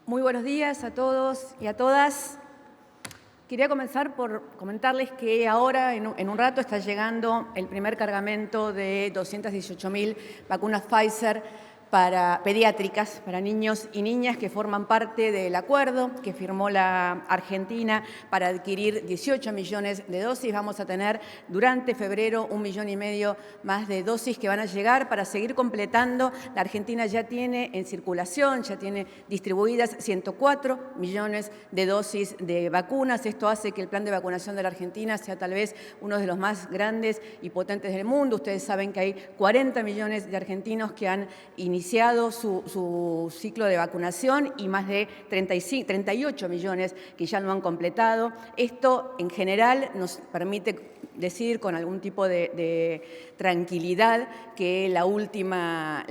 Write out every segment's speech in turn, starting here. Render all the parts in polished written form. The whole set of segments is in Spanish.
Muy buenos días a todos y a todas. Quería comenzar por comentarles que ahora, en un rato, está llegando el primer cargamento de 218.000 vacunas Pfizer para pediátricas, para niños y niñas que forman parte del acuerdo que firmó la Argentina para adquirir 18 millones de dosis. Vamos a tener durante febrero 1,5 millones más de dosis que van a llegar para seguir completando. La Argentina ya tiene en circulación, ya tiene distribuidas 104 millones de dosis de vacunas. Esto hace que el plan de vacunación de la Argentina sea tal vez uno de los más grandes y potentes del mundo. Ustedes saben que hay 40 millones de argentinos que han iniciado su ciclo de vacunación y más de 38 millones que ya lo han completado. Esto, en general, nos permite decir con algún tipo de tranquilidad que la última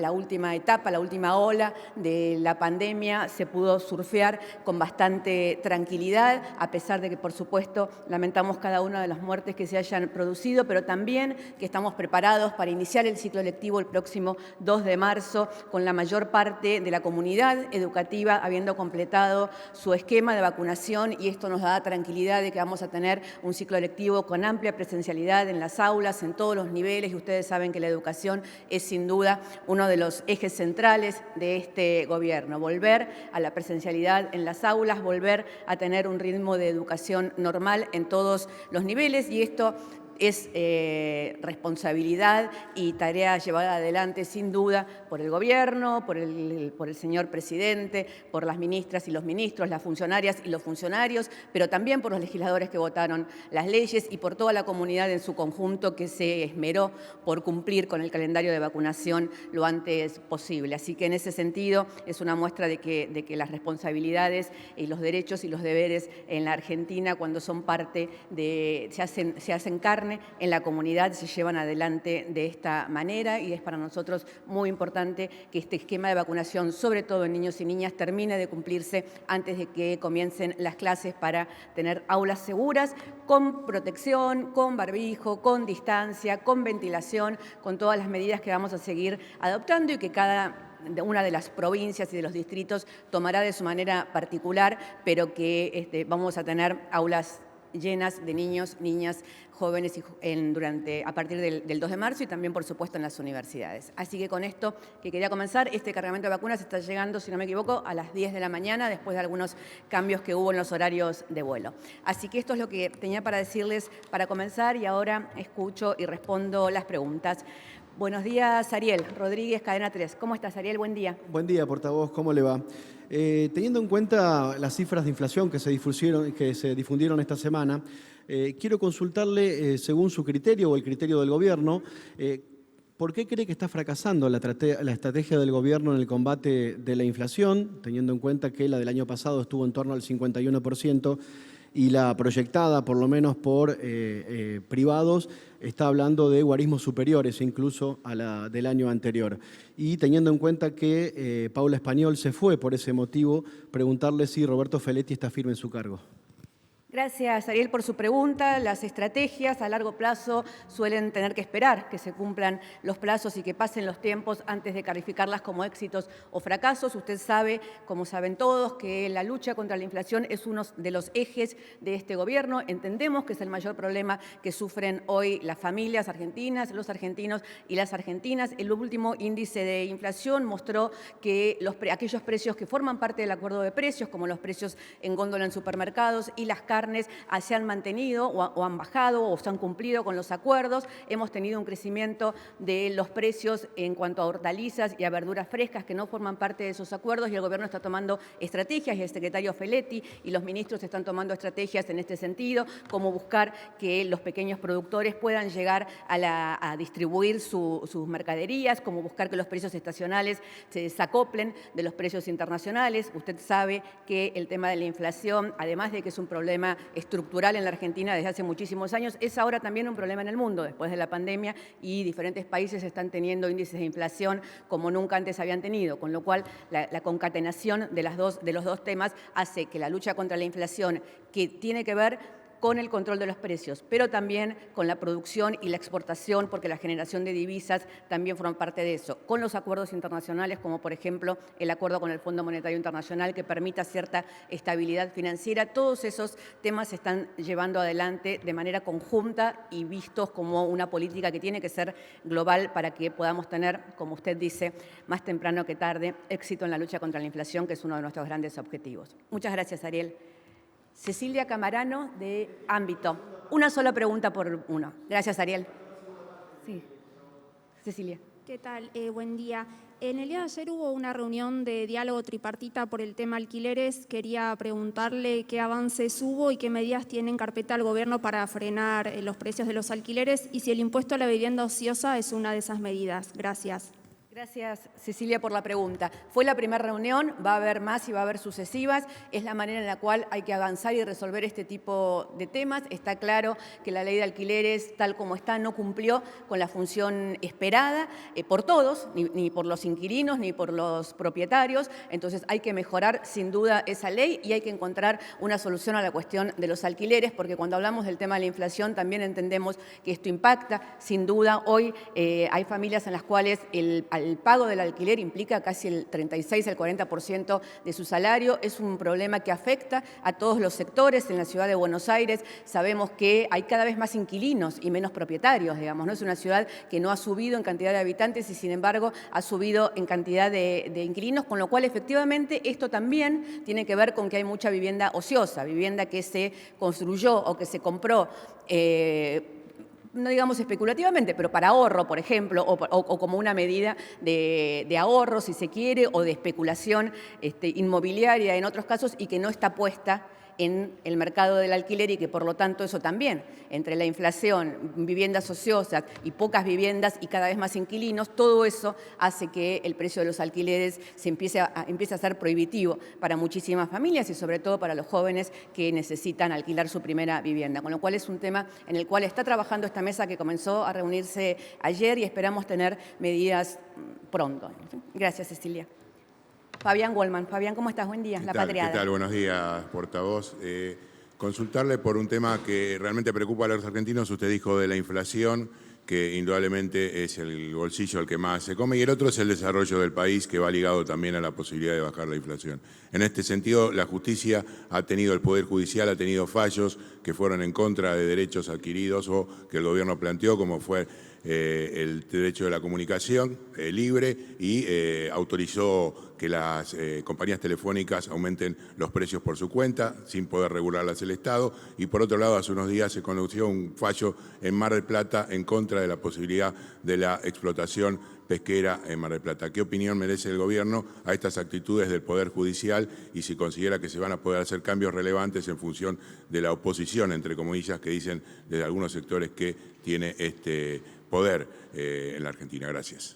etapa, la última ola de la pandemia se pudo surfear con bastante tranquilidad, a pesar de que, por supuesto, lamentamos cada una de las muertes que se hayan producido, pero también que estamos preparados para iniciar el ciclo lectivo el próximo 2 de marzo, con la mayor parte de la comunidad educativa habiendo completado su esquema de vacunación, y esto nos da tranquilidad de que vamos a tener un ciclo lectivo con amplia presencialidad en las aulas, en todos los niveles, y ustedes saben que la educación es sin duda uno de los ejes centrales de este gobierno. Volver a la presencialidad en las aulas, volver a tener un ritmo de educación normal en todos los niveles, y esto es responsabilidad y tarea llevada adelante sin duda por el gobierno, por el señor presidente, por las ministras y los ministros, las funcionarias y los funcionarios, pero también por los legisladores que votaron las leyes y por toda la comunidad en su conjunto que se esmeró por cumplir con el calendario de vacunación lo antes posible. Así que en ese sentido es una muestra de que las responsabilidades y los derechos y los deberes en la Argentina, cuando son parte de, se hacen carne en la comunidad, se llevan adelante de esta manera, y es para nosotros muy importante que este esquema de vacunación, sobre todo en niños y niñas, termine de cumplirse antes de que comiencen las clases, para tener aulas seguras, con protección, con barbijo, con distancia, con ventilación, con todas las medidas que vamos a seguir adoptando y que cada una de las provincias y de los distritos tomará de su manera particular, pero que vamos a tener aulas llenas de niños, niñas, jóvenes a partir del 2 de marzo y también, por supuesto, en las universidades. Así que con esto que quería comenzar, este cargamento de vacunas está llegando, si no me equivoco, a las 10 de la mañana, después de algunos cambios que hubo en los horarios de vuelo. Así que esto es lo que tenía para decirles para comenzar, y ahora escucho y respondo las preguntas. Buenos días, Ariel Rodríguez, Cadena 3. ¿Cómo estás, Ariel? Buen día. Buen día, portavoz. ¿Cómo le va? Teniendo en cuenta las cifras de inflación que se difundieron esta semana, quiero consultarle, según su criterio o el criterio del gobierno, ¿por qué cree que está fracasando la estrategia del gobierno en el combate de la inflación, teniendo en cuenta que la del año pasado estuvo en torno al 51%, y la proyectada, por lo menos por privados, está hablando de guarismos superiores incluso a la del año anterior? Y teniendo en cuenta que Paula Español se fue por ese motivo, preguntarle si Roberto Feletti está firme en su cargo. Gracias, Ariel, por su pregunta. Las estrategias a largo plazo suelen tener que esperar que se cumplan los plazos y que pasen los tiempos antes de calificarlas como éxitos o fracasos. Usted sabe, como saben todos, que la lucha contra la inflación es uno de los ejes de este gobierno. Entendemos que es el mayor problema que sufren hoy las familias argentinas, los argentinos y las argentinas. El último índice de inflación mostró que aquellos precios que forman parte del acuerdo de precios, como los precios en góndola en supermercados y las carnes, se han mantenido o han bajado o se han cumplido con los acuerdos. Hemos tenido un crecimiento de los precios en cuanto a hortalizas y a verduras frescas que no forman parte de esos acuerdos, y el gobierno está tomando estrategias, y el secretario Feletti y los ministros están tomando estrategias en este sentido, como buscar que los pequeños productores puedan llegar a distribuir sus mercaderías, como buscar que los precios estacionales se desacoplen de los precios internacionales. Usted sabe que el tema de la inflación, además de que es un problema estructural en la Argentina desde hace muchísimos años, es ahora también un problema en el mundo después de la pandemia, y diferentes países están teniendo índices de inflación como nunca antes habían tenido, con lo cual la concatenación de los dos temas hace que la lucha contra la inflación, que tiene que ver con el control de los precios, pero también con la producción y la exportación, porque la generación de divisas también forma parte de eso, con los acuerdos internacionales, como por ejemplo el acuerdo con el Fondo Monetario Internacional que permita cierta estabilidad financiera. Todos esos temas se están llevando adelante de manera conjunta y vistos como una política que tiene que ser global para que podamos tener, como usted dice, más temprano que tarde, éxito en la lucha contra la inflación, que es uno de nuestros grandes objetivos. Muchas gracias, Ariel. Cecilia Camarano, de Ámbito. Una sola pregunta por uno. Gracias, Ariel. Sí. Cecilia. ¿Qué tal? Buen día. En el día de ayer hubo una reunión de diálogo tripartita por el tema alquileres. Quería preguntarle qué avances hubo y qué medidas tiene en carpeta el Gobierno para frenar los precios de los alquileres y si el impuesto a la vivienda ociosa es una de esas medidas. Gracias. Gracias, Cecilia, por la pregunta. Fue la primera reunión, va a haber más y va a haber sucesivas. Es la manera en la cual hay que avanzar y resolver este tipo de temas. Está claro que la ley de alquileres, tal como está, no cumplió con la función esperada por todos, ni por los inquilinos, ni por los propietarios. Entonces hay que mejorar sin duda esa ley y hay que encontrar una solución a la cuestión de los alquileres, porque cuando hablamos del tema de la inflación también entendemos que esto impacta. Sin duda, hoy hay familias en las cuales el pago del alquiler implica casi el 36 al 40% de su salario. Es un problema que afecta a todos los sectores. En la ciudad de Buenos Aires sabemos que hay cada vez más inquilinos y menos propietarios, digamos, ¿no? Es una ciudad que no ha subido en cantidad de habitantes y, sin embargo, ha subido en cantidad de inquilinos, con lo cual, efectivamente, esto también tiene que ver con que hay mucha vivienda ociosa, vivienda que se construyó o que se compró no digamos especulativamente, pero para ahorro, por ejemplo, o como una medida de ahorro, si se quiere, o de especulación inmobiliaria en otros casos, y que no está puesta en el mercado del alquiler y que, por lo tanto, eso también, entre la inflación, viviendas ociosas y pocas viviendas y cada vez más inquilinos, todo eso hace que el precio de los alquileres se empiece a ser prohibitivo para muchísimas familias y sobre todo para los jóvenes que necesitan alquilar su primera vivienda. Con lo cual es un tema en el cual está trabajando esta mesa que comenzó a reunirse ayer y esperamos tener medidas pronto. Gracias, Cecilia. Fabián Goldman. Fabián, ¿cómo estás? Buen día. La Patriada. ¿Qué tal? Buenos días, portavoz. Consultarle por un tema que realmente preocupa a los argentinos. Usted dijo de la inflación, que indudablemente es el bolsillo el que más se come, y el otro es el desarrollo del país, que va ligado también a la posibilidad de bajar la inflación. En este sentido, la justicia ha tenido, el Poder Judicial ha tenido fallos que fueron en contra de derechos adquiridos o que el gobierno planteó, como fue el derecho de la comunicación libre y autorizó que las compañías telefónicas aumenten los precios por su cuenta sin poder regularlas el Estado. Y por otro lado, hace unos días se conoció un fallo en Mar del Plata en contra de la posibilidad de la explotación pesquera en Mar del Plata. ¿Qué opinión merece el gobierno a estas actitudes del Poder Judicial y si considera que se van a poder hacer cambios relevantes en función de la oposición, entre comillas, que dicen desde algunos sectores que tiene este poder en la Argentina? Gracias.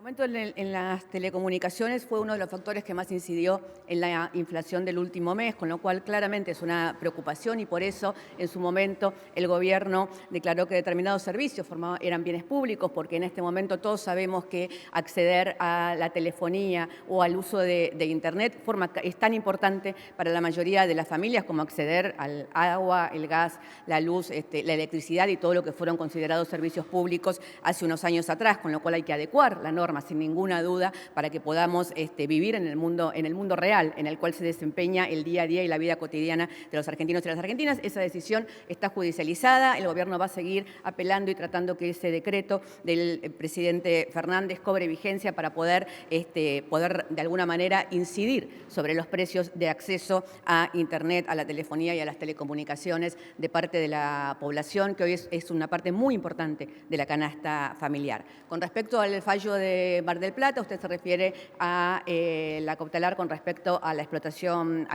El aumento en las telecomunicaciones fue uno de los factores que más incidió en la inflación del último mes, con lo cual claramente es una preocupación y por eso en su momento el gobierno declaró que determinados servicios eran bienes públicos, porque en este momento todos sabemos que acceder a la telefonía o al uso de Internet es tan importante para la mayoría de las familias como acceder al agua, el gas, la luz, la electricidad y todo lo que fueron considerados servicios públicos hace unos años atrás, con lo cual hay que adecuar la norma sin ninguna duda para que podamos vivir en el mundo real en el cual se desempeña el día a día y la vida cotidiana de los argentinos y las argentinas. Esa decisión está judicializada, el gobierno va a seguir apelando y tratando que ese decreto del presidente Fernández cobre vigencia para poder de alguna manera incidir sobre los precios de acceso a Internet, a la telefonía y a las telecomunicaciones de parte de la población, que hoy es una parte muy importante de la canasta familiar. Con respecto al fallo de Mar del Plata, usted se refiere a la cautelar con respecto a la explotación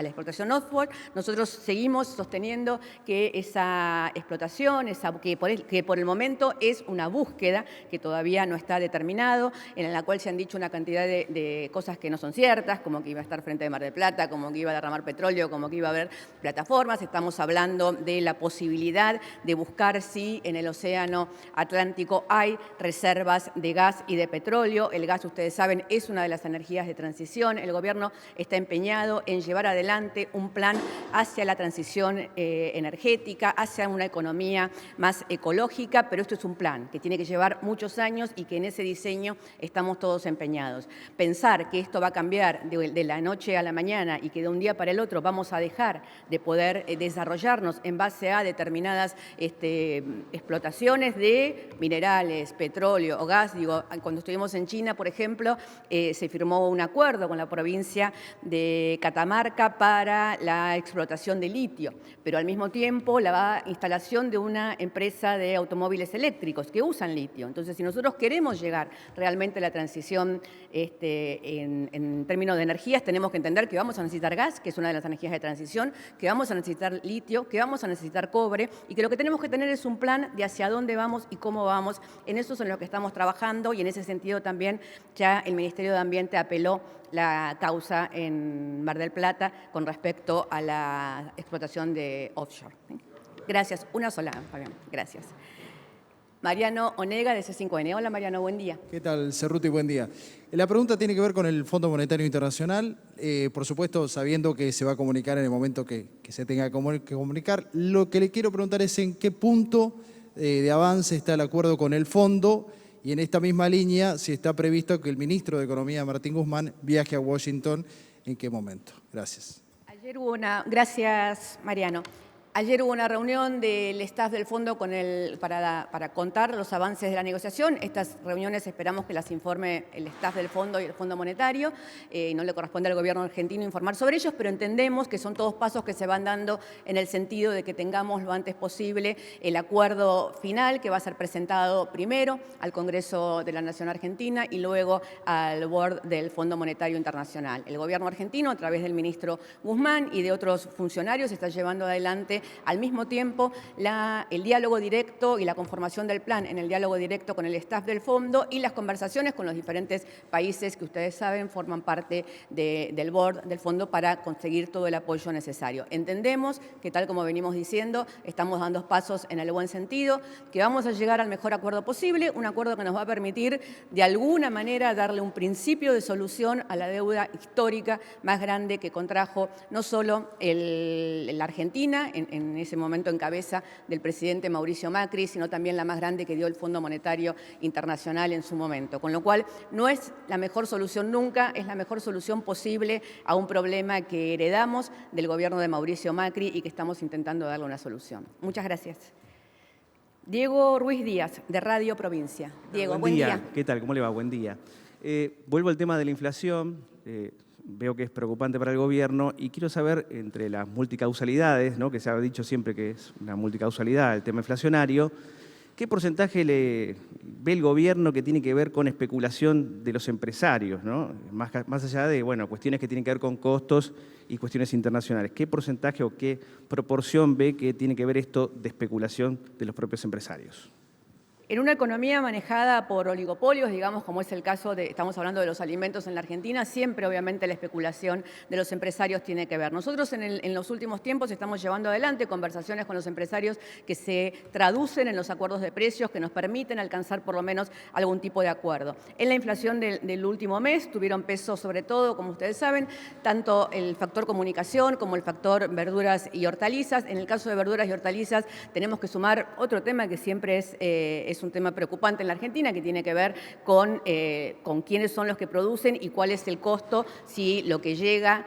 offshore. Nosotros seguimos sosteniendo que esa explotación, que por el momento es una búsqueda que todavía no está determinado, en la cual se han dicho una cantidad de cosas que no son ciertas, como que iba a estar frente de Mar del Plata, como que iba a derramar petróleo, como que iba a haber plataformas. Estamos hablando de la posibilidad de buscar si en el océano Atlántico hay reservas de gas y de petróleo. petróleo, el gas, ustedes saben, es una de las energías de transición. El gobierno está empeñado en llevar adelante un plan hacia la transición energética, hacia una economía más ecológica, pero esto es un plan que tiene que llevar muchos años y que en ese diseño estamos todos empeñados. Pensar que esto va a cambiar de la noche a la mañana y que de un día para el otro vamos a dejar de poder desarrollarnos en base a determinadas explotaciones de minerales, petróleo o gas. Digo, cuando estuvimos en China, por ejemplo, se firmó un acuerdo con la provincia de Catamarca para la explotación de litio, pero al mismo tiempo la instalación de una empresa de automóviles eléctricos que usan litio. Entonces, si nosotros queremos llegar realmente a la transición en términos de energías, tenemos que entender que vamos a necesitar gas, que es una de las energías de transición, que vamos a necesitar litio, que vamos a necesitar cobre y que lo que tenemos que tener es un plan de hacia dónde vamos y cómo vamos. En eso es en lo que estamos trabajando y en ese sentido también ya el Ministerio de Ambiente apeló la causa en Mar del Plata con respecto a la explotación de offshore. Gracias. Una sola, Fabián. Gracias. Mariano Onega, de C5N. Hola, Mariano, buen día. ¿Qué tal, Cerruti? Buen día. La pregunta tiene que ver con el Fondo Monetario Internacional. Por supuesto, sabiendo que se va a comunicar en el momento que se tenga que comunicar. Lo que le quiero preguntar es en qué punto de avance está el acuerdo con el fondo y en esta misma línea, si está previsto que el ministro de Economía, Martín Guzmán, viaje a Washington, ¿en qué momento? Gracias. Gracias, Mariano. Ayer hubo una reunión del staff del fondo para contar los avances de la negociación. Estas reuniones esperamos que las informe el staff del fondo y el Fondo Monetario. No le corresponde al gobierno argentino informar sobre ellos, pero entendemos que son todos pasos que se van dando en el sentido de que tengamos lo antes posible el acuerdo final que va a ser presentado primero al Congreso de la Nación Argentina y luego al board del Fondo Monetario Internacional. El gobierno argentino, a través del ministro Guzmán y de otros funcionarios, está llevando adelante al mismo tiempo el diálogo directo y la conformación del plan en el diálogo directo con el staff del fondo y las conversaciones con los diferentes países que ustedes saben forman parte del board del fondo para conseguir todo el apoyo necesario. Entendemos que, tal como venimos diciendo, estamos dando pasos en el buen sentido, que vamos a llegar al mejor acuerdo posible, un acuerdo que nos va a permitir de alguna manera darle un principio de solución a la deuda histórica más grande que contrajo no solo la Argentina, en ese momento en cabeza del presidente Mauricio Macri, sino también la más grande que dio el Fondo Monetario Internacional en su momento. Con lo cual, no es la mejor solución nunca, es la mejor solución posible a un problema que heredamos del gobierno de Mauricio Macri y que estamos intentando darle una solución. Muchas gracias. Diego Ruiz Díaz, de Radio Provincia. Diego, buen día. ¿Qué tal? ¿Cómo le va? Buen día. Vuelvo al tema de la inflación. Veo que es preocupante para el gobierno y quiero saber, entre las multicausalidades, ¿no?, que se ha dicho siempre que es una multicausalidad el tema inflacionario, ¿qué porcentaje ve el gobierno que tiene que ver con especulación de los empresarios, ¿no? Más allá de cuestiones que tienen que ver con costos y cuestiones internacionales? ¿Qué porcentaje o qué proporción ve que tiene que ver esto de especulación de los propios empresarios? En una economía manejada por oligopolios, digamos, como es el caso estamos hablando de los alimentos en la Argentina, siempre obviamente la especulación de los empresarios tiene que ver. Nosotros en los últimos tiempos estamos llevando adelante conversaciones con los empresarios que se traducen en los acuerdos de precios que nos permiten alcanzar por lo menos algún tipo de acuerdo. En la inflación del último mes tuvieron peso sobre todo, como ustedes saben, tanto el factor comunicación como el factor verduras y hortalizas. En el caso de verduras y hortalizas tenemos que sumar otro tema que siempre es un tema preocupante en la Argentina, que tiene que ver con quiénes son los que producen y cuál es el costo, si lo que llega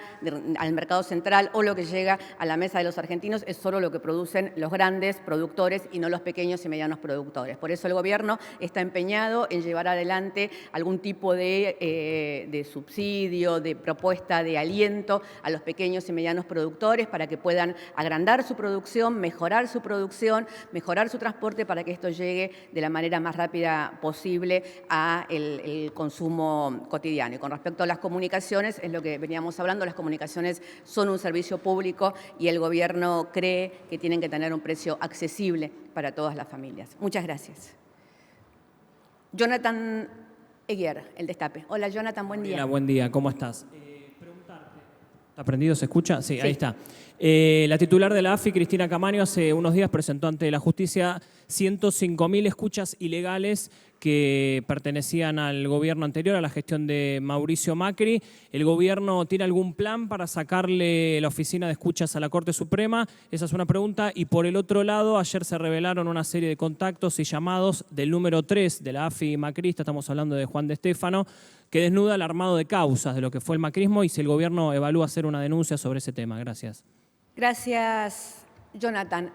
al mercado central o lo que llega a la mesa de los argentinos es solo lo que producen los grandes productores y no los pequeños y medianos productores. Por eso el gobierno está empeñado en llevar adelante algún tipo de subsidio, de propuesta de aliento a los pequeños y medianos productores para que puedan agrandar su producción, mejorar su transporte para que esto llegue de la manera más rápida posible a el consumo cotidiano. Y con respecto a las comunicaciones, es lo que veníamos hablando, las comunicaciones son un servicio público y el gobierno cree que tienen que tener un precio accesible para todas las familias. Muchas gracias. Jonathan Eguier, El Destape. Hola, Jonathan, buen día. Hola, buen día, ¿cómo estás? Preguntarte, ¿está prendido? ¿Se escucha? Sí, ahí está. La titular de la AFI, Cristina Camaño, hace unos días presentó ante la justicia 105.000 escuchas ilegales que pertenecían al gobierno anterior, a la gestión de Mauricio Macri. ¿El gobierno tiene algún plan para sacarle la oficina de escuchas a la Corte Suprema? Esa es una pregunta. Y por el otro lado, ayer se revelaron una serie de contactos y llamados del número 3 de la AFI macrista, estamos hablando de Juan de Stefano, que desnuda el armado de causas de lo que fue el macrismo y si el gobierno evalúa hacer una denuncia sobre ese tema. Gracias. Gracias, Jonathan.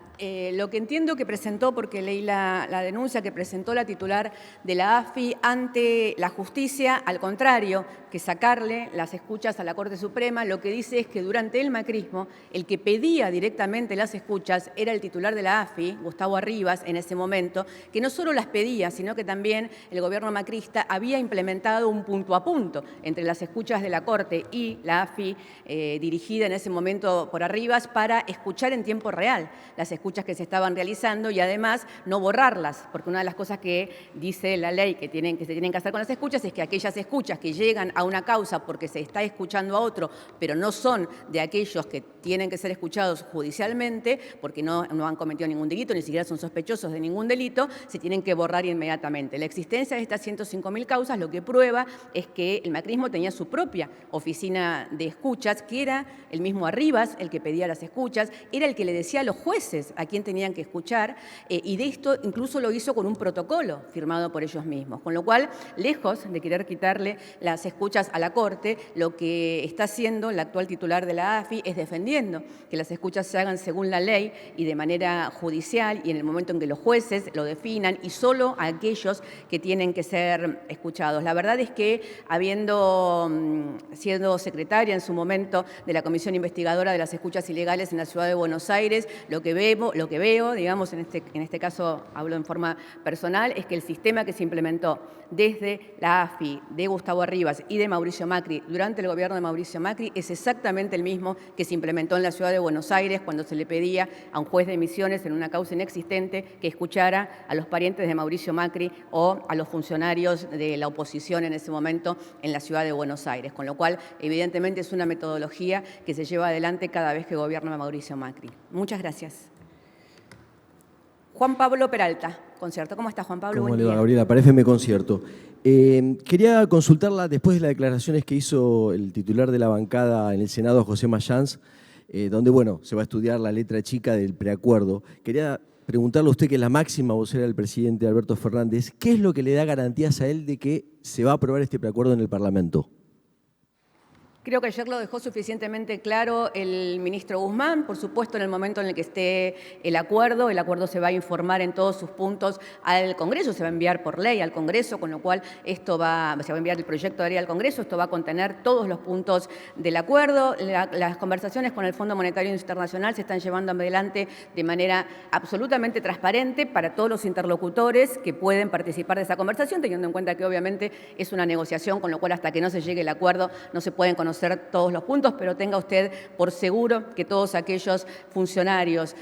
Lo que entiendo que presentó, porque leí la denuncia que presentó la titular de la AFI ante la justicia, al contrario que sacarle las escuchas a la Corte Suprema, lo que dice es que durante el macrismo el que pedía directamente las escuchas era el titular de la AFI, Gustavo Arribas, en ese momento, que no solo las pedía, sino que también el gobierno macrista había implementado un punto a punto entre las escuchas de la Corte y la AFI, dirigida en ese momento por Arribas, para escuchar en tiempo real las escuchas que se estaban realizando y además no borrarlas, porque una de las cosas que dice la ley que se tienen que hacer con las escuchas es que aquellas escuchas que llegan a una causa porque se está escuchando a otro, pero no son de aquellos que tienen que ser escuchados judicialmente, porque no han cometido ningún delito, ni siquiera son sospechosos de ningún delito, se tienen que borrar inmediatamente. La existencia de estas 105.000 causas lo que prueba es que el macrismo tenía su propia oficina de escuchas, que era el mismo Arribas el que pedía las escuchas, era el que le decía a los jueces a quién tenían que escuchar, y de esto incluso lo hizo con un protocolo firmado por ellos mismos. Con lo cual, lejos de querer quitarle las escuchas a la Corte, lo que está haciendo la actual titular de la AFI es defendiendo que las escuchas se hagan según la ley y de manera judicial y en el momento en que los jueces lo definan y solo a aquellos que tienen que ser escuchados. La verdad es que, siendo secretaria en su momento de la Comisión Investigadora de las Escuchas Ilegales en la Ciudad de Buenos Aires, lo que veo, digamos, en este caso hablo en forma personal, es que el sistema que se implementó desde la AFI, de Gustavo Arribas y de Mauricio Macri durante el gobierno de Mauricio Macri es exactamente el mismo que se implementó en la Ciudad de Buenos Aires cuando se le pedía a un juez de Misiones en una causa inexistente que escuchara a los parientes de Mauricio Macri o a los funcionarios de la oposición en ese momento en la Ciudad de Buenos Aires. Con lo cual, evidentemente, es una metodología que se lleva adelante cada vez que gobierna Mauricio Macri. Muchas gracias. Juan Pablo Peralta, Concierto. ¿Cómo está, Juan Pablo? ¿Cómo le va, Gabriela? Para FM Concierto. Quería consultarla después de las declaraciones que hizo el titular de la bancada en el Senado, José Mayans, donde, bueno, se va a estudiar la letra chica del preacuerdo. Quería preguntarle a usted, que es la máxima vocera del presidente Alberto Fernández, ¿qué es lo que le da garantías a él de que se va a aprobar este preacuerdo en el Parlamento? Creo que ayer lo dejó suficientemente claro el ministro Guzmán. Por supuesto, en el momento en el que esté el acuerdo se va a informar en todos sus puntos al Congreso, se va a enviar por ley al Congreso, con lo cual se va a enviar el proyecto de ley al Congreso, esto va a contener todos los puntos del acuerdo. Las conversaciones con el Fondo Monetario Internacional se están llevando adelante de manera absolutamente transparente para todos los interlocutores que pueden participar de esa conversación, teniendo en cuenta que obviamente es una negociación, con lo cual hasta que no se llegue el acuerdo no se pueden conocer todos los puntos, pero tenga usted por seguro que todos aquellos funcionarios,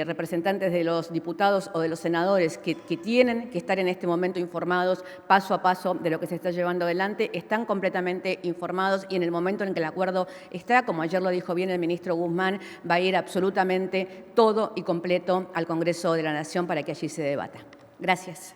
representantes de los diputados o de los senadores que tienen que estar en este momento informados paso a paso de lo que se está llevando adelante, están completamente informados y en el momento en que el acuerdo está, como ayer lo dijo bien el ministro Guzmán, va a ir absolutamente todo y completo al Congreso de la Nación para que allí se debata. Gracias.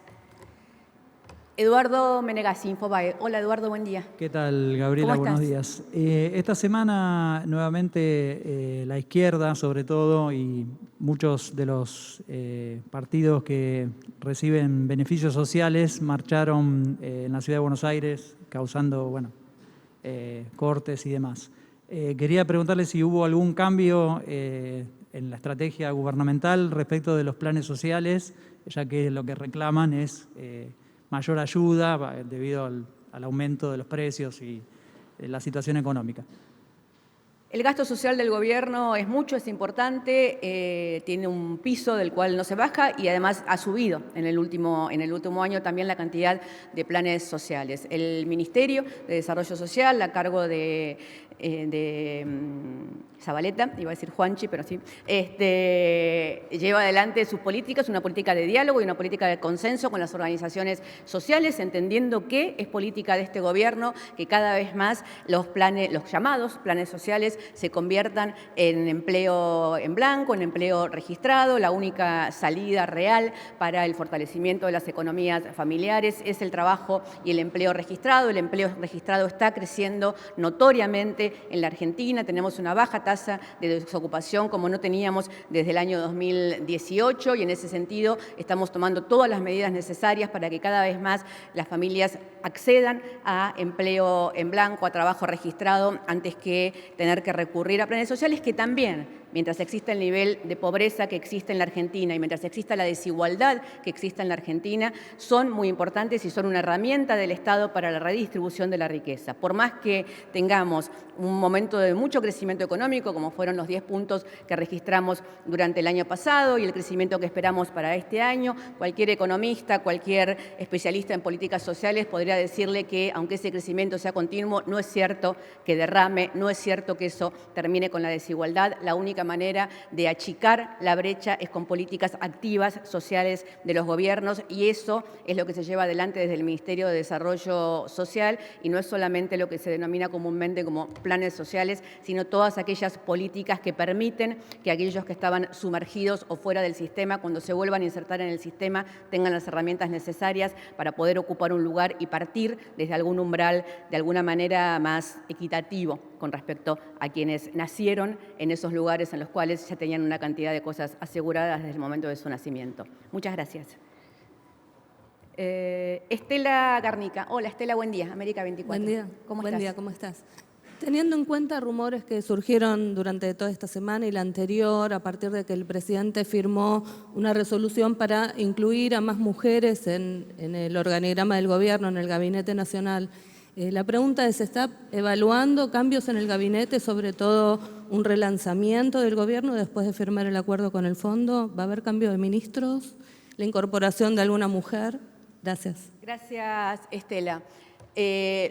Eduardo Menegassi, Infobae. Hola, Eduardo, buen día. ¿Qué tal, Gabriela? Buenos días. Esta semana, nuevamente, la izquierda, sobre todo, y muchos de los partidos que reciben beneficios sociales marcharon en la Ciudad de Buenos Aires, causando, cortes y demás. Quería preguntarle si hubo algún cambio en la estrategia gubernamental respecto de los planes sociales, ya que lo que reclaman es mayor ayuda debido al aumento de los precios y la situación económica. El gasto social del gobierno es mucho, es importante, tiene un piso del cual no se baja y además ha subido en el último año también la cantidad de planes sociales. El Ministerio de Desarrollo Social, a cargo de Zabaleta, iba a decir Juanchi, pero sí, lleva adelante sus políticas, una política de diálogo y una política de consenso con las organizaciones sociales, entendiendo que es política de este gobierno que cada vez más los llamados planes sociales se conviertan en empleo en blanco, en empleo registrado. La única salida real para el fortalecimiento de las economías familiares es el trabajo y el empleo registrado. El empleo registrado está creciendo notoriamente en la Argentina. Tenemos una baja tasa de desocupación como no teníamos desde el año 2018 y en ese sentido estamos tomando todas las medidas necesarias para que cada vez más las familias accedan a empleo en blanco, a trabajo registrado, antes que tener que recurrir a planes sociales que también, mientras exista el nivel de pobreza que existe en la Argentina y mientras exista la desigualdad que existe en la Argentina, son muy importantes y son una herramienta del Estado para la redistribución de la riqueza. Por más que tengamos un momento de mucho crecimiento económico, como fueron los 10 puntos que registramos durante el año pasado y el crecimiento que esperamos para este año, cualquier economista, cualquier especialista en políticas sociales podría decirle que, aunque ese crecimiento sea continuo, no es cierto que derrame, no es cierto que eso termine con la desigualdad. La única manera de achicar la brecha es con políticas activas sociales de los gobiernos y eso es lo que se lleva adelante desde el Ministerio de Desarrollo Social y no es solamente lo que se denomina comúnmente como planes sociales, sino todas aquellas políticas que permiten que aquellos que estaban sumergidos o fuera del sistema, cuando se vuelvan a insertar en el sistema, tengan las herramientas necesarias para poder ocupar un lugar y partir desde algún umbral de alguna manera más equitativo con respecto a quienes nacieron en esos lugares en los cuales ya tenían una cantidad de cosas aseguradas desde el momento de su nacimiento. Muchas gracias. Estela Garnica. Hola, Estela, buen día. América 24. Buen día. ¿Cómo Buen estás? día, ¿cómo estás? Teniendo en cuenta rumores que surgieron durante toda esta semana y la anterior, a partir de que el presidente firmó una resolución para incluir a más mujeres en el organigrama del gobierno, en el Gabinete Nacional, la pregunta es, ¿se está evaluando cambios en el gabinete, sobre todo un relanzamiento del gobierno después de firmar el acuerdo con el fondo? ¿Va a haber cambio de ministros? ¿La incorporación de alguna mujer? Gracias. Gracias, Estela.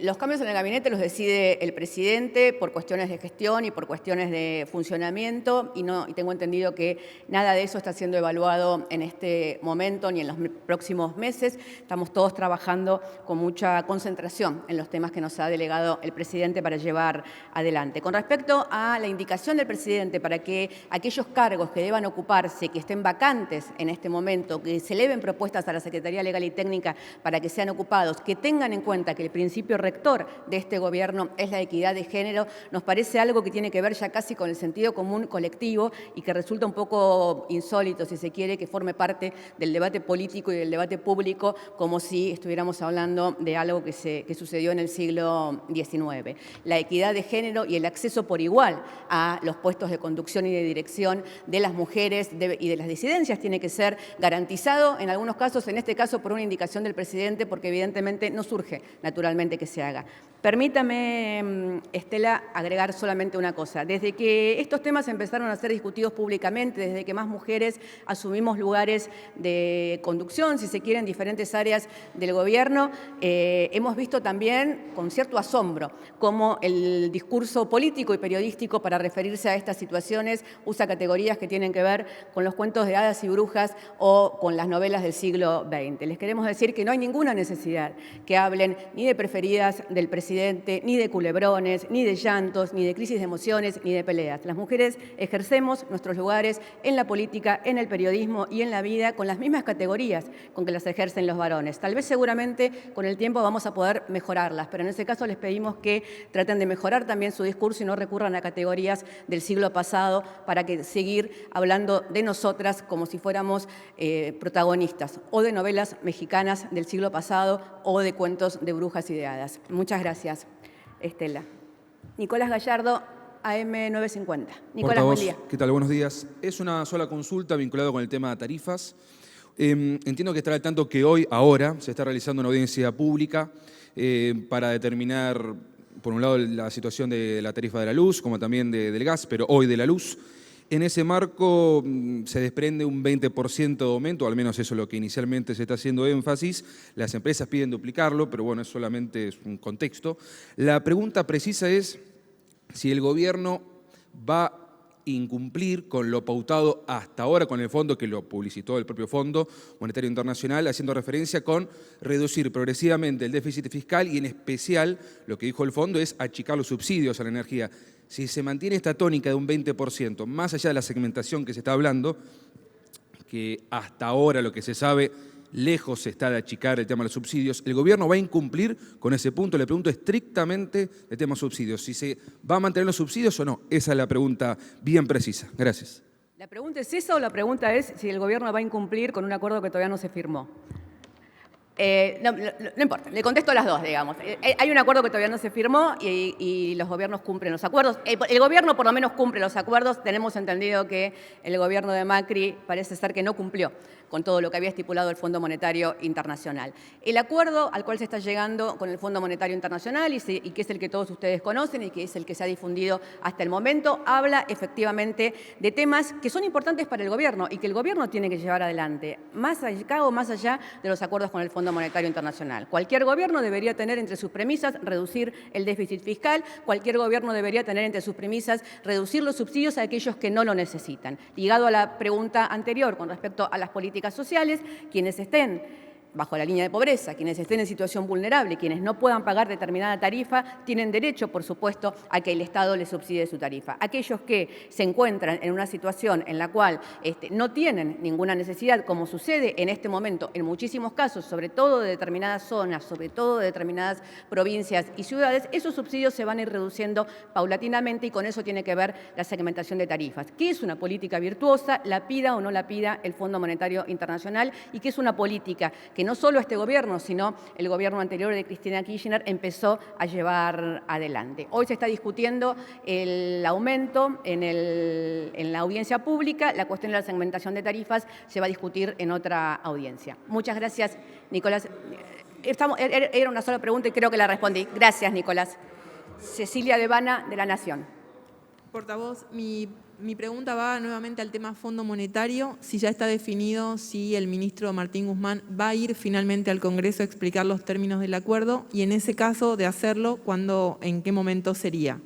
Los cambios en el gabinete los decide el presidente por cuestiones de gestión y por cuestiones de funcionamiento y tengo entendido que nada de eso está siendo evaluado en este momento ni en los próximos meses. Estamos todos trabajando con mucha concentración en los temas que nos ha delegado el presidente para llevar adelante. Con respecto a la indicación del presidente para que aquellos cargos que deban ocuparse, que estén vacantes en este momento, que se eleven propuestas a la Secretaría Legal y Técnica para que sean ocupados, que tengan en cuenta que el principio rector de este gobierno es la equidad de género, nos parece algo que tiene que ver ya casi con el sentido común colectivo y que resulta un poco insólito, si se quiere, que forme parte del debate político y del debate público como si estuviéramos hablando de algo que sucedió en el siglo XIX. La equidad de género y el acceso por igual a los puestos de conducción y de dirección de las mujeres y de las disidencias tiene que ser garantizado, en algunos casos, en este caso por una indicación del presidente, porque evidentemente no surge naturalmente que se haga. Permítame, Estela, agregar solamente una cosa. Desde que estos temas empezaron a ser discutidos públicamente, desde que más mujeres asumimos lugares de conducción, si se quiere, en diferentes áreas del gobierno, hemos visto también con cierto asombro cómo el discurso político y periodístico para referirse a estas situaciones usa categorías que tienen que ver con los cuentos de hadas y brujas o con las novelas del siglo XX. Les queremos decir que no hay ninguna necesidad que hablen ni de preferidas del presidente, ni de culebrones, ni de llantos, ni de crisis de emociones, ni de peleas. Las mujeres ejercemos nuestros lugares en la política, en el periodismo y en la vida con las mismas categorías con que las ejercen los varones. Tal vez seguramente con el tiempo vamos a poder mejorarlas, pero en ese caso les pedimos que traten de mejorar también su discurso y no recurran a categorías del siglo pasado para que seguir hablando de nosotras como si fuéramos protagonistas o de novelas mexicanas del siglo pasado o de cuentos de brujas y de hadas. Muchas gracias, Estela. Nicolás Gallardo, AM950. Nicolás, buen día. ¿Qué tal? Buenos días. Es una sola consulta vinculada con el tema de tarifas. Entiendo que estará al tanto que ahora, se está realizando una audiencia pública para determinar, por un lado, la situación de la tarifa de la luz, como también del gas, pero hoy de la luz. En ese marco se desprende un 20% de aumento, al menos eso es lo que inicialmente se está haciendo énfasis. Las empresas piden duplicarlo, pero bueno, es solamente un contexto. La pregunta precisa es si el gobierno va a incumplir con lo pautado hasta ahora con el fondo, que lo publicitó el propio Fondo Monetario Internacional, haciendo referencia con reducir progresivamente el déficit fiscal y en especial lo que dijo el fondo es achicar los subsidios a la energía. Si se mantiene esta tónica de un 20%, más allá de la segmentación que se está hablando, que hasta ahora lo que se sabe lejos está de achicar el tema de los subsidios, ¿el gobierno va a incumplir con ese punto? Le pregunto estrictamente el tema subsidios. ¿Si se va a mantener los subsidios o no? Esa es la pregunta bien precisa. Gracias. ¿La pregunta es esa o la pregunta es si el gobierno va a incumplir con un acuerdo que todavía no se firmó? No importa, le contesto las dos, digamos. Hay un acuerdo que todavía no se firmó y los gobiernos cumplen los acuerdos. El gobierno por lo menos cumple los acuerdos. Tenemos entendido que el gobierno de Macri parece ser que no cumplió con todo lo que había estipulado el Fondo Monetario Internacional. El acuerdo al cual se está llegando con el Fondo Monetario Internacional y que es el que todos ustedes conocen y que es el que se ha difundido hasta el momento, habla efectivamente de temas que son importantes para el gobierno y que el gobierno tiene que llevar adelante, más allá de los acuerdos con el Fondo Monetario Internacional. Cualquier gobierno debería tener entre sus premisas reducir el déficit fiscal, cualquier gobierno debería tener entre sus premisas reducir los subsidios a aquellos que no lo necesitan. Ligado a la pregunta anterior con respecto a las políticas sociales, quienes estén bajo la línea de pobreza, quienes estén en situación vulnerable, quienes no puedan pagar determinada tarifa, tienen derecho, por supuesto, a que el Estado les subsidie su tarifa. Aquellos que se encuentran en una situación en la cual no tienen ninguna necesidad, como sucede en este momento en muchísimos casos, sobre todo de determinadas zonas, sobre todo de determinadas provincias y ciudades, esos subsidios se van a ir reduciendo paulatinamente y con eso tiene que ver la segmentación de tarifas. ¿Qué es una política virtuosa? La pida o no la pida el Fondo Monetario Internacional y que es una política que no solo este gobierno, sino el gobierno anterior de Cristina Kirchner empezó a llevar adelante. Hoy se está discutiendo el aumento en la audiencia pública, la cuestión de la segmentación de tarifas se va a discutir en otra audiencia. Muchas gracias, Nicolás. Era una sola pregunta y creo que la respondí. Gracias, Nicolás. Cecilia Devana, de La Nación. Portavoz, mi pregunta va nuevamente al tema Fondo Monetario. Si ya está definido si el ministro Martín Guzmán va a ir finalmente al Congreso a explicar los términos del acuerdo y en ese caso de hacerlo, ¿en qué momento sería?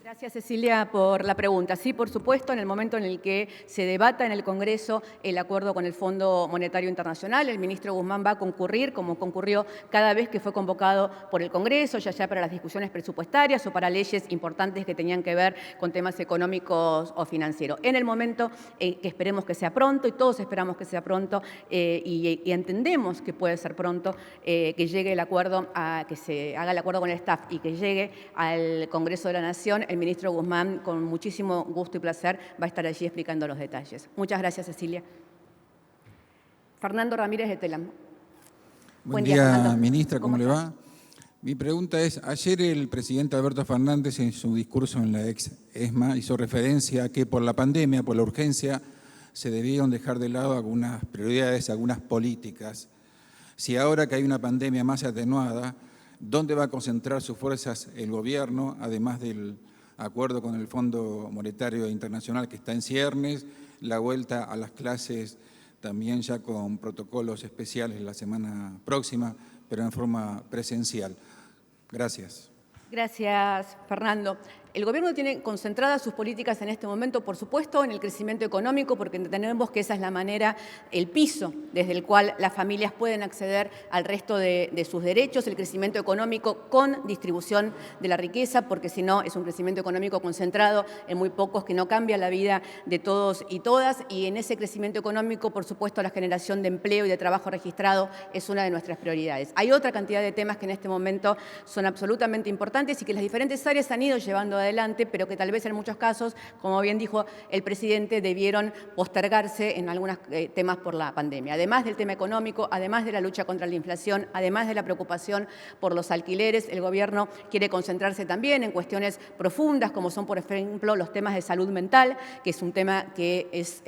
Gracias, Cecilia, por la pregunta. Sí, por supuesto, en el momento en el que se debata en el Congreso el acuerdo con el Fondo Monetario Internacional, el ministro Guzmán va a concurrir, como concurrió cada vez que fue convocado por el Congreso, ya sea para las discusiones presupuestarias o para leyes importantes que tenían que ver con temas económicos o financieros. En el momento que esperemos que sea pronto, y todos esperamos que sea pronto, y entendemos que puede ser pronto, que llegue el acuerdo, que se haga el acuerdo con el staff y que llegue al Congreso de la Nación, el ministro Guzmán, con muchísimo gusto y placer, va a estar allí explicando los detalles. Muchas gracias, Cecilia. Fernando Ramírez de Telam. Buen día, ministra, ¿cómo le va? Mi pregunta es, ayer el presidente Alberto Fernández en su discurso en la ex-ESMA hizo referencia a que por la pandemia, por la urgencia, se debieron dejar de lado algunas prioridades, algunas políticas. Si ahora que hay una pandemia más atenuada, ¿dónde va a concentrar sus fuerzas el gobierno, además del acuerdo con el Fondo Monetario Internacional que está en ciernes, la vuelta a las clases también ya con protocolos especiales la semana próxima, pero en forma presencial? Gracias. Gracias, Fernando. El gobierno tiene concentradas sus políticas en este momento, por supuesto, en el crecimiento económico, porque entendemos que esa es la manera, el piso desde el cual las familias pueden acceder al resto de sus derechos, el crecimiento económico con distribución de la riqueza, porque si no es un crecimiento económico concentrado en muy pocos que no cambia la vida de todos y todas, y en ese crecimiento económico, por supuesto, la generación de empleo y de trabajo registrado es una de nuestras prioridades. Hay otra cantidad de temas que en este momento son absolutamente importantes y que las diferentes áreas han ido llevando adelante, pero que tal vez en muchos casos, como bien dijo el presidente, debieron postergarse en algunos temas por la pandemia. Además del tema económico, además de la lucha contra la inflación, además de la preocupación por los alquileres, el gobierno quiere concentrarse también en cuestiones profundas, como son, por ejemplo, los temas de salud mental, que es un tema que es,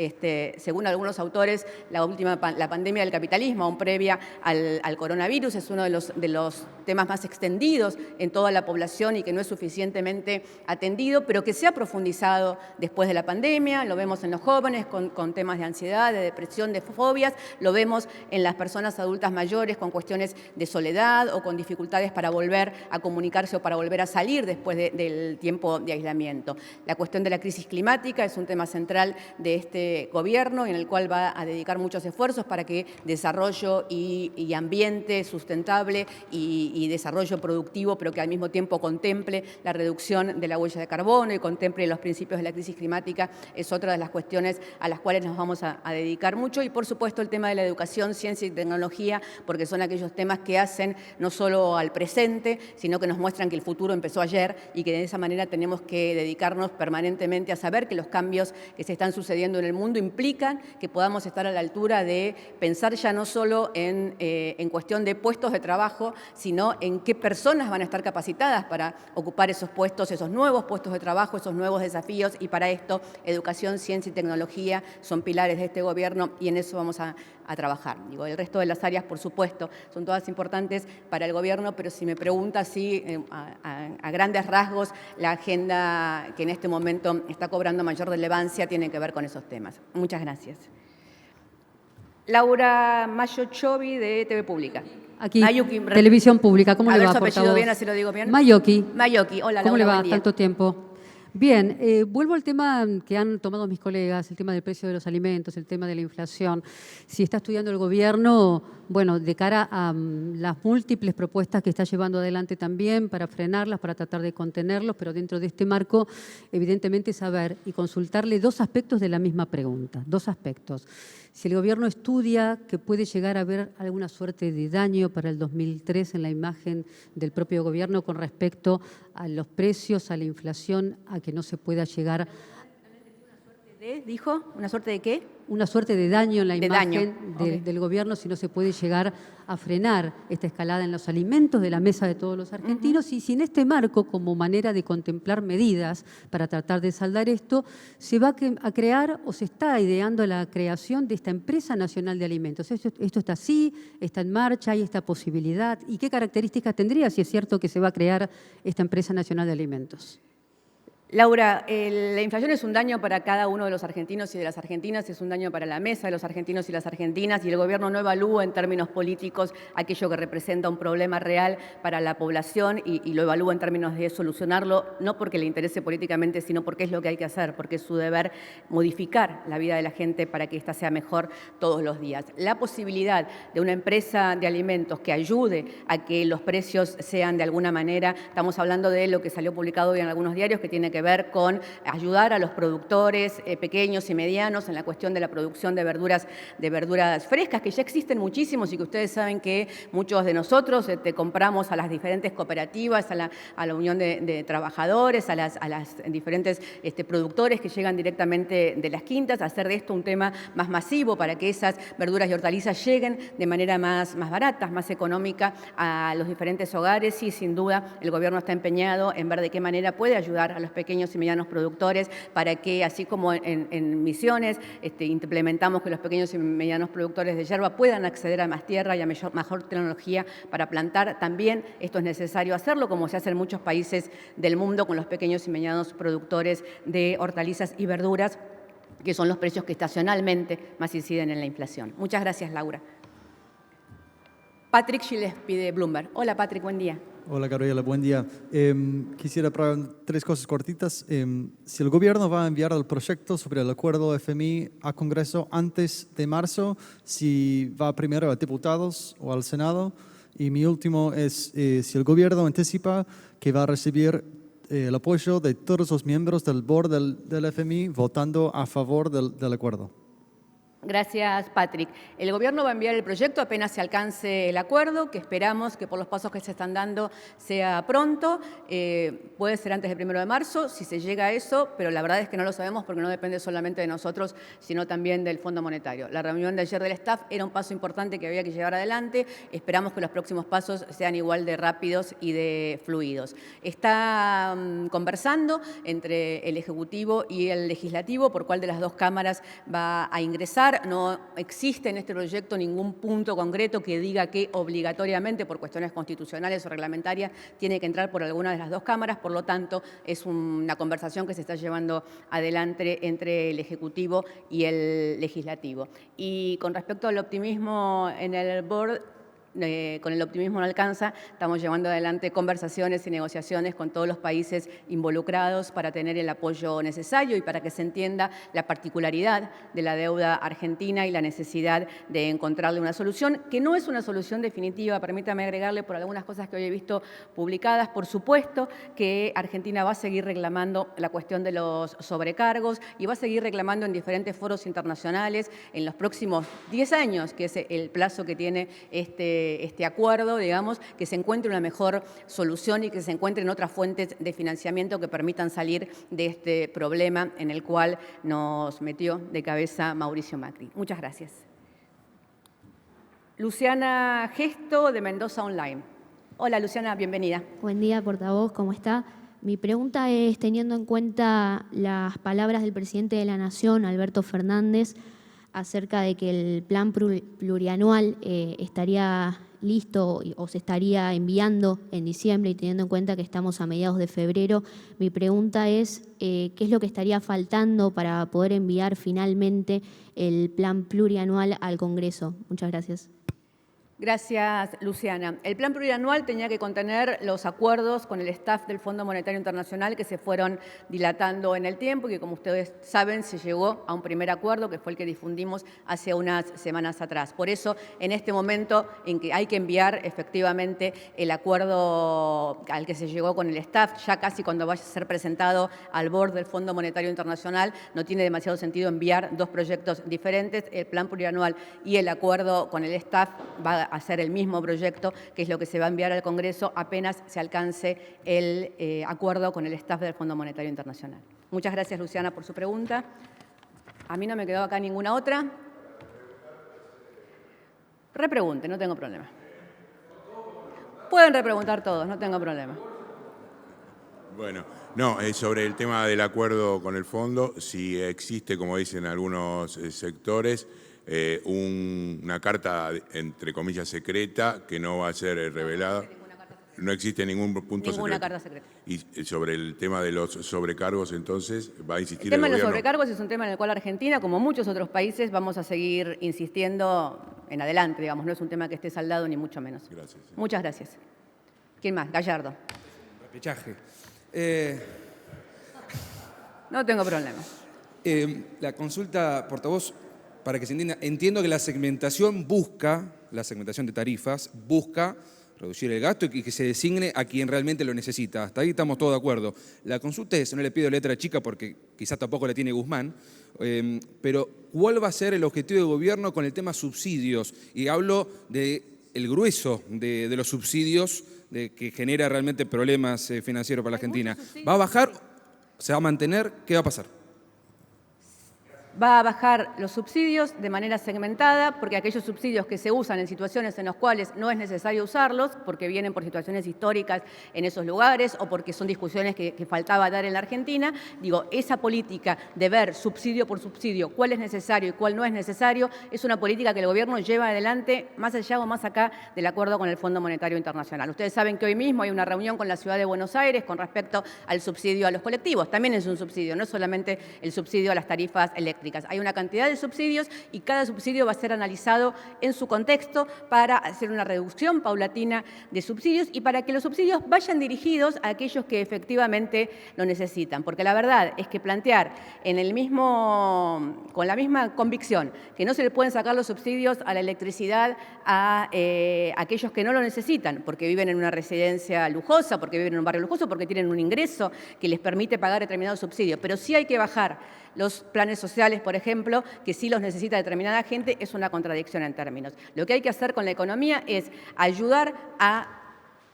según algunos autores, la pandemia del capitalismo, aún previa al coronavirus, es uno de los temas más extendidos en toda la población y que no es suficientemente atendido, pero que se ha profundizado después de la pandemia. Lo vemos en los jóvenes con temas de ansiedad, de depresión, de fobias. Lo vemos en las personas adultas mayores con cuestiones de soledad o con dificultades para volver a comunicarse o para volver a salir después del tiempo de aislamiento. La cuestión de la crisis climática es un tema central de este gobierno en el cual va a dedicar muchos esfuerzos para que desarrollo y ambiente sustentable y desarrollo productivo, pero que al mismo tiempo contemple la reducción de la huella de carbono y contemple los principios de la crisis climática, es otra de las cuestiones a las cuales nos vamos a dedicar mucho. Y por supuesto el tema de la educación, ciencia y tecnología, porque son aquellos temas que hacen no solo al presente, sino que nos muestran que el futuro empezó ayer y que de esa manera tenemos que dedicarnos permanentemente a saber que los cambios que se están sucediendo en el mundo implican que podamos estar a la altura de pensar ya no solo en cuestión de puestos de trabajo, sino en qué personas van a estar capacitadas para ocupar esos puestos, esos nuevos puestos de trabajo, esos nuevos desafíos, y para esto educación, ciencia y tecnología son pilares de este gobierno y en eso vamos a trabajar. Digo, el resto de las áreas, por supuesto, son todas importantes para el gobierno, pero si me pregunta si a grandes rasgos la agenda que en este momento está cobrando mayor relevancia tiene que ver con esos temas. Muchas gracias. Laura Mayochovi, de TV Pública. Aquí, Televisión Pública. ¿Cómo le va, portavoz? A ver su apellido bien, así lo digo bien. Mayoki. Mayoki. Hola, Laura, ¿Cómo le va? buen día. Tanto tiempo. Bien, vuelvo al tema que han tomado mis colegas, el tema del precio de los alimentos, el tema de la inflación. Si está estudiando el gobierno, bueno, de cara a las múltiples propuestas que está llevando adelante también para frenarlas, para tratar de contenerlos, pero dentro de este marco, evidentemente saber y consultarle dos aspectos de la misma pregunta, dos aspectos. Si el gobierno estudia que puede llegar a haber alguna suerte de daño para el 2003 en la imagen del propio gobierno con respecto a los precios, a la inflación, a que no se pueda llegar... ¿Dijo? ¿Una suerte de qué? Una suerte de daño en la imagen Okay. del gobierno si no se puede llegar a frenar esta escalada en los alimentos de la mesa de todos los argentinos y si en este marco, como manera de contemplar medidas para tratar de saldar esto, se va a crear o se está ideando la creación de esta empresa nacional de alimentos. Esto está así, está en marcha, hay esta posibilidad. ¿Y qué características tendría si es cierto que se va a crear esta empresa nacional de alimentos? Laura, la inflación es un daño para cada uno de los argentinos y de las argentinas, es un daño para la mesa de los argentinos y las argentinas, y el gobierno no evalúa en términos políticos aquello que representa un problema real para la población y lo evalúa en términos de solucionarlo, no porque le interese políticamente, sino porque es lo que hay que hacer, porque es su deber modificar la vida de la gente para que ésta sea mejor todos los días. La posibilidad de una empresa de alimentos que ayude a que los precios sean de alguna manera, estamos hablando de lo que salió publicado hoy en algunos diarios, que tiene que ver con ayudar a los productores pequeños y medianos en la cuestión de la producción de verduras frescas, que ya existen muchísimos y que ustedes saben que muchos de nosotros compramos a las diferentes cooperativas, a la unión de trabajadores, a las diferentes productores que llegan directamente de las quintas, a hacer de esto un tema más masivo para que esas verduras y hortalizas lleguen de manera más barata, más económica a los diferentes hogares, y sin duda el gobierno está empeñado en ver de qué manera puede ayudar a los pequeños y medianos productores para que, así como en Misiones implementamos que los pequeños y medianos productores de yerba puedan acceder a más tierra y a mejor tecnología para plantar, también esto es necesario hacerlo, como se hace en muchos países del mundo con los pequeños y medianos productores de hortalizas y verduras, que son los precios que estacionalmente más inciden en la inflación. Muchas gracias, Laura. Patrick Gillespie, de Bloomberg. Hola, Patrick, buen día. Hola, Gabriela, buen día. Quisiera preguntar tres cosas cortitas. Si el gobierno va a enviar el proyecto sobre el acuerdo FMI a Congreso antes de marzo, si va primero a diputados o al Senado. Y mi último es si el gobierno anticipa que va a recibir el apoyo de todos los miembros del board del FMI votando a favor del acuerdo. Gracias, Patrick. El gobierno va a enviar el proyecto apenas se alcance el acuerdo, que esperamos que por los pasos que se están dando sea pronto. Puede ser antes del 1 de marzo, si se llega a eso, pero la verdad es que no lo sabemos porque no depende solamente de nosotros, sino también del Fondo Monetario. La reunión de ayer del staff era un paso importante que había que llevar adelante. Esperamos que los próximos pasos sean igual de rápidos y de fluidos. Está conversando entre el Ejecutivo y el Legislativo por cuál de las dos cámaras va a ingresar. avanzar. No existe en este proyecto ningún punto concreto que diga que obligatoriamente, por cuestiones constitucionales o reglamentarias, tiene que entrar por alguna de las dos cámaras. Por lo tanto, es una conversación que se está llevando adelante entre el Ejecutivo y el Legislativo. Y con respecto al optimismo en el board, con el optimismo no alcanza, estamos llevando adelante conversaciones y negociaciones con todos los países involucrados para tener el apoyo necesario y para que se entienda la particularidad de la deuda argentina y la necesidad de encontrarle una solución, que no es una solución definitiva. Permítame agregarle por algunas cosas que hoy he visto publicadas. Por supuesto que Argentina va a seguir reclamando la cuestión de los sobrecargos y va a seguir reclamando en diferentes foros internacionales en los próximos 10 años, que es el plazo que tiene este acuerdo, digamos, que se encuentre una mejor solución y que se encuentren otras fuentes de financiamiento que permitan salir de este problema en el cual nos metió de cabeza Mauricio Macri. Muchas gracias. Luciana Gesto, de Mendoza Online. Hola, Luciana, bienvenida. Buen día, portavoz, ¿cómo está? Mi pregunta es, teniendo en cuenta las palabras del presidente de la Nación, Alberto Fernández, acerca de que el plan plurianual estaría listo o se estaría enviando en diciembre y teniendo en cuenta que estamos a mediados de febrero, mi pregunta es ¿qué es lo que estaría faltando para poder enviar finalmente el plan plurianual al Congreso? Muchas gracias. Gracias, Luciana. El plan plurianual tenía que contener los acuerdos con el staff del Fondo Monetario Internacional que se fueron dilatando en el tiempo y que, como ustedes saben, se llegó a un primer acuerdo que fue el que difundimos hace unas semanas atrás. Por eso, en este momento en que hay que enviar efectivamente el acuerdo al que se llegó con el staff, ya casi cuando vaya a ser presentado al board del Fondo Monetario Internacional, no tiene demasiado sentido enviar dos proyectos diferentes. El plan plurianual y el acuerdo con el staff va a ser el mismo proyecto, que es lo que se va a enviar al Congreso apenas se alcance el acuerdo con el staff del Fondo Monetario Internacional. Muchas gracias, Luciana, por su pregunta. A mí no me quedó acá ninguna otra. Repregunte, no tengo problema. Pueden repreguntar todos, no tengo problema. Bueno, no, sobre el tema del acuerdo con el fondo, si existe, como dicen algunos sectores, una carta, entre comillas, secreta que no va a ser revelada. No existe ningún punto secreto. Ninguna carta secreta. Y sobre el tema de los sobrecargos, entonces, ¿va a insistir el tema el de los gobierno? sobrecargos es un tema en el cual Argentina, como muchos otros países, vamos a seguir insistiendo en adelante, digamos. No es un tema que esté saldado, ni mucho menos. Gracias. Muchas gracias. ¿Quién más? Gallardo. Repechaje. No tengo problema. La consulta, portavoz, para que se entienda, entiendo que la segmentación de tarifas, busca reducir el gasto y que se designe a quien realmente lo necesita. Hasta ahí estamos todos de acuerdo. La consulta es, no le pido letra chica porque quizás tampoco la tiene Guzmán, pero ¿cuál va a ser el objetivo del gobierno con el tema subsidios? Y hablo del grueso de los subsidios que genera realmente problemas financieros para la Argentina. ¿Va a bajar? ¿Se va a mantener? ¿Qué va a pasar? Va a bajar los subsidios de manera segmentada, porque aquellos subsidios que se usan en situaciones en las cuales no es necesario usarlos, porque vienen por situaciones históricas en esos lugares o porque son discusiones que faltaba dar en la Argentina, digo, esa política de ver subsidio por subsidio cuál es necesario y cuál no es necesario, es una política que el gobierno lleva adelante más allá o más acá del acuerdo con el Fondo Monetario Internacional. Ustedes saben que hoy mismo hay una reunión con la Ciudad de Buenos Aires con respecto al subsidio a los colectivos. También es un subsidio, no es solamente el subsidio a las tarifas eléctricas. Hay una cantidad de subsidios y cada subsidio va a ser analizado en su contexto para hacer una reducción paulatina de subsidios y para que los subsidios vayan dirigidos a aquellos que efectivamente lo necesitan. Porque la verdad es que plantear con la misma convicción que no se le pueden sacar los subsidios a la electricidad a aquellos que no lo necesitan, porque viven en una residencia lujosa, porque viven en un barrio lujoso, porque tienen un ingreso que les permite pagar determinados subsidios. Pero sí hay que bajar los planes sociales, por ejemplo, que sí los necesita determinada gente, es una contradicción en términos. Lo que hay que hacer con la economía es ayudar a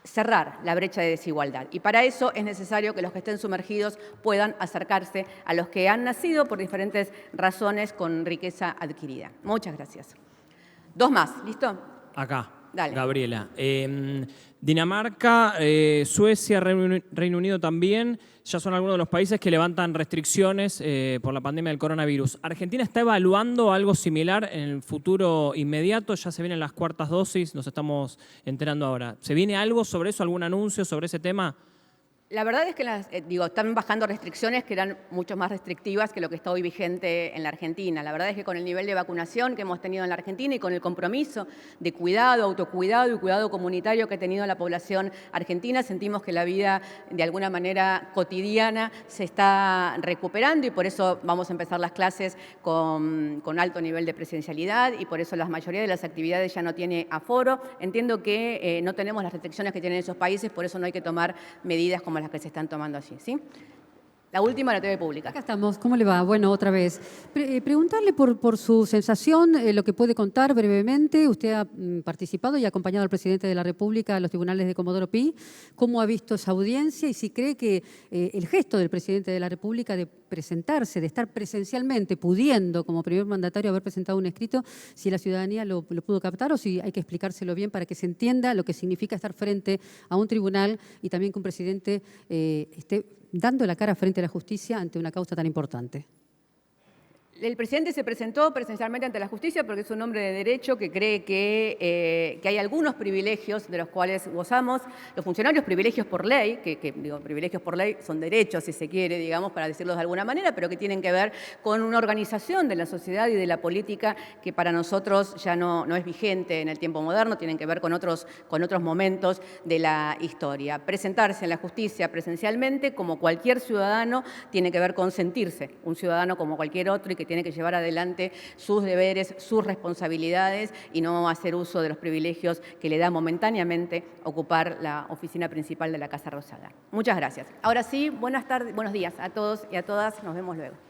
cerrar la brecha de desigualdad. Y para eso es necesario que los que estén sumergidos puedan acercarse a los que han nacido por diferentes razones con riqueza adquirida. Muchas gracias. Dos más, ¿listo? Acá. Dale. Gabriela. Dinamarca, Suecia, Reino Unido también, ya son algunos de los países que levantan restricciones por la pandemia del coronavirus. ¿Argentina está evaluando algo similar en el futuro inmediato? Ya se vienen las cuartas dosis, nos estamos enterando ahora. ¿Se viene algo sobre eso, algún anuncio sobre ese tema? La verdad es que están bajando restricciones que eran mucho más restrictivas que lo que está hoy vigente en la Argentina. La verdad es que con el nivel de vacunación que hemos tenido en la Argentina y con el compromiso de cuidado, autocuidado y cuidado comunitario que ha tenido la población argentina, sentimos que la vida de alguna manera cotidiana se está recuperando y por eso vamos a empezar las clases con alto nivel de presencialidad y por eso la mayoría de las actividades ya no tiene aforo. Entiendo que no tenemos las restricciones que tienen esos países, por eso no hay que tomar medidas como las que se están tomando allí, ¿sí? La última, la TV pública. Acá estamos. ¿Cómo le va? Bueno, otra vez. Preguntarle por su sensación, lo que puede contar brevemente. Usted ha participado y ha acompañado al presidente de la República a los tribunales de Comodoro Pi. ¿Cómo ha visto esa audiencia? Y si cree que el gesto del presidente de la República de presentarse, de estar presencialmente, pudiendo como primer mandatario haber presentado un escrito, si la ciudadanía lo pudo captar o si hay que explicárselo bien para que se entienda lo que significa estar frente a un tribunal y también que un presidente esté dando la cara frente a la justicia ante una causa tan importante. El presidente se presentó presencialmente ante la justicia porque es un hombre de derecho que cree que hay algunos privilegios de los cuales gozamos. Los funcionarios privilegios por ley, digo, privilegios por ley son derechos, si se quiere, digamos, para decirlo de alguna manera, pero que tienen que ver con una organización de la sociedad y de la política que para nosotros ya no es vigente en el tiempo moderno, tienen que ver con otros momentos de la historia. Presentarse en la justicia presencialmente, como cualquier ciudadano, tiene que ver con sentirse un ciudadano como cualquier otro y que tiene que llevar adelante sus deberes, sus responsabilidades y no hacer uso de los privilegios que le da momentáneamente ocupar la oficina principal de la Casa Rosada. Muchas gracias. Ahora sí, buenas tardes, buenos días a todos y a todas. Nos vemos luego.